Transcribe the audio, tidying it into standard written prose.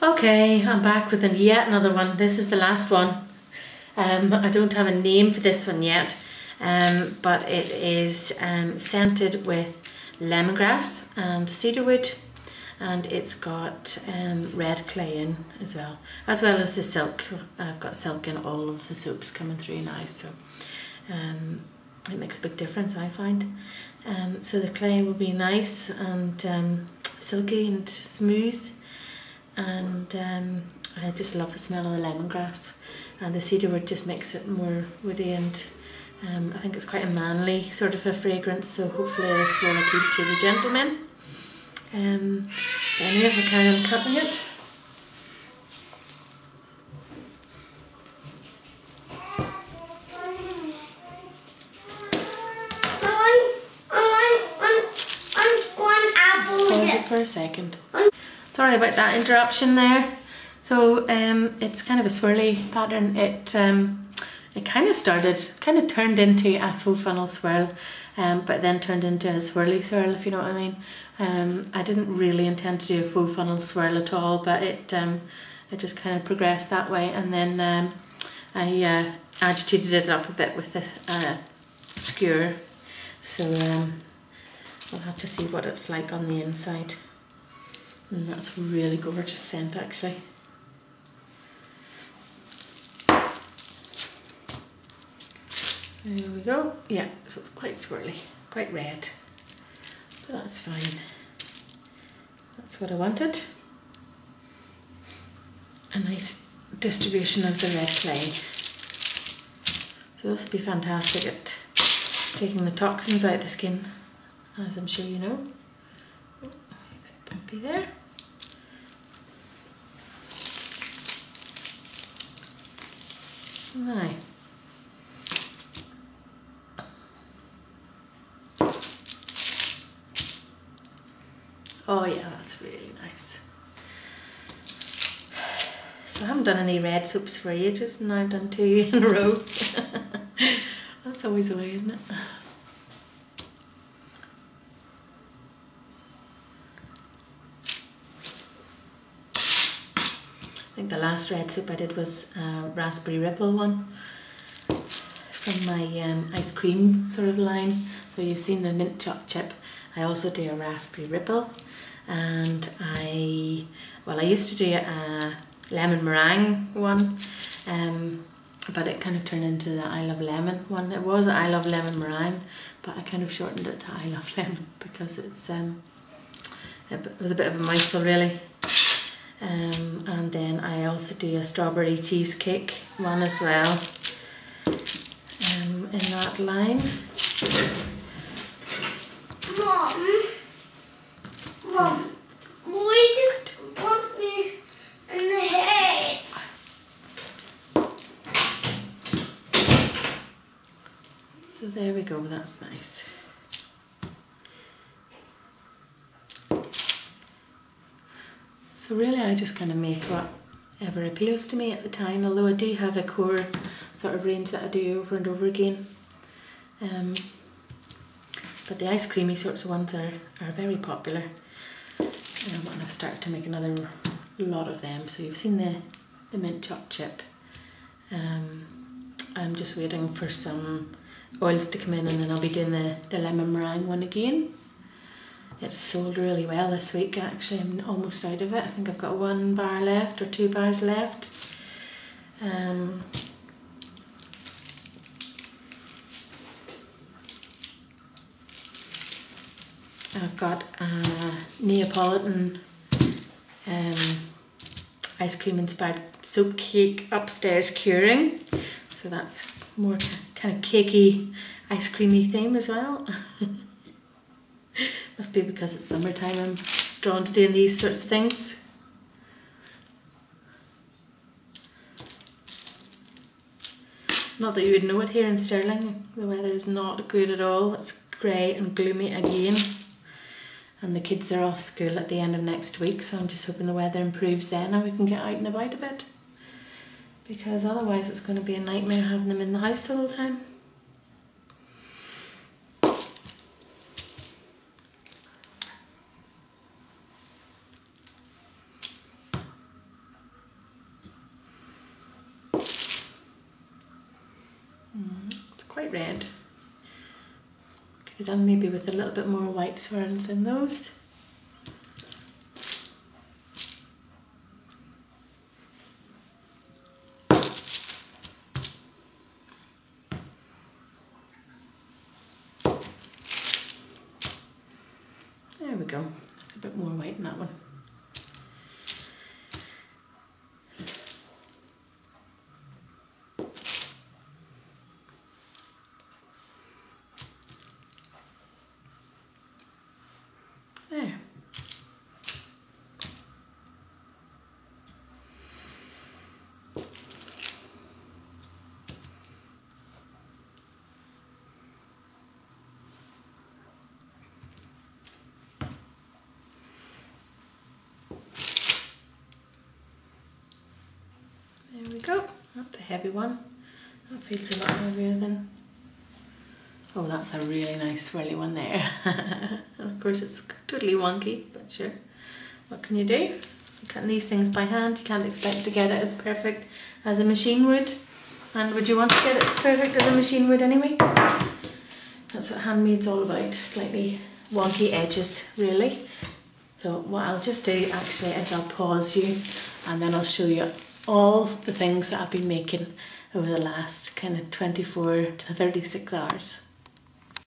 Okay, I'm back with yet another one. This is the last one. I don't have a name for this one yet, but it is scented with lemongrass and cedarwood, and it's got red clay in as well as the silk. I've got silk in all of the soaps coming through now, so it makes a big difference, I find. So the clay will be nice and silky and smooth, and I just love the smell of the lemongrass, and the cedarwood just makes it more woody, and I think it's quite a manly sort of a fragrance, so hopefully this will appeal to the gentlemen. Anyway, I'll carry on cutting it. Pause it for a second. Sorry about that interruption there. So it's kind of a swirly pattern. It kind of turned into a full funnel swirl, but then turned into a swirly swirl, if you know what I mean. I didn't really intend to do a full funnel swirl at all, but it just kind of progressed that way, and then I agitated it up a bit with a skewer. So we'll have to see what it's like on the inside. And that's a really gorgeous scent, actually. There we go. Yeah, so it's quite swirly, quite red, but that's fine. That's what I wanted. A nice distribution of the red clay. So this will be fantastic at taking the toxins out of the skin, as I'm sure you know. Oh, a bit bumpy there. Right. Oh yeah, that's really nice. So I haven't done any red soaps for ages, and I've done 2 in a row. That's always the way, isn't it? I think the last red soap I did was a raspberry ripple one from my ice cream sort of line. So you've seen the mint choc chip. I also do a raspberry ripple, and I used to do a lemon meringue one, but it kind of turned into the I Love Lemon one. It was I Love Lemon Meringue, but I kind of shortened it to I Love Lemon because it was a bit of a mouthful, really. And then I also do a strawberry cheesecake one as well, in that line. Mom, why just put me in the head? So there we go, that's nice. So really I just kind of make whatever appeals to me at the time, although I do have a core sort of range that I do over and over again. But the ice creamy sorts of ones are very popular. And I've started to make another lot of them. So you've seen the mint choc chip. I'm just waiting for some oils to come in, and then I'll be doing the lemon meringue one again. It's sold really well this week, actually. I'm almost out of it. I think I've got 1 bar left or 2 bars left. I've got a Neapolitan ice cream inspired soap cake upstairs curing. So that's more kind of cakey, ice creamy theme as well. Must be because it's summertime I'm drawn to doing these sorts of things. Not that you would know it here in Stirling, the weather is not good at all. It's grey and gloomy again. And the kids are off school at the end of next week, so I'm just hoping the weather improves then and we can get out and about a bit. Because otherwise it's going to be a nightmare having them in the house the whole time. quite red. Could have done maybe with a little bit more white swirls in those. There we go, a bit more white in that one. There. There we go, that's a heavy one. That feels a lot heavier than... Oh, that's a really nice swirly one there. And of course it's totally wonky, but sure. What can you do? Cutting these things by hand, you can't expect to get it as perfect as a machine would. And would you want to get it as perfect as a machine would anyway? That's what handmade's all about, slightly wonky edges, really. So what I'll just do actually is I'll pause you and then I'll show you all the things that I've been making over the last kind of 24 to 36 hours.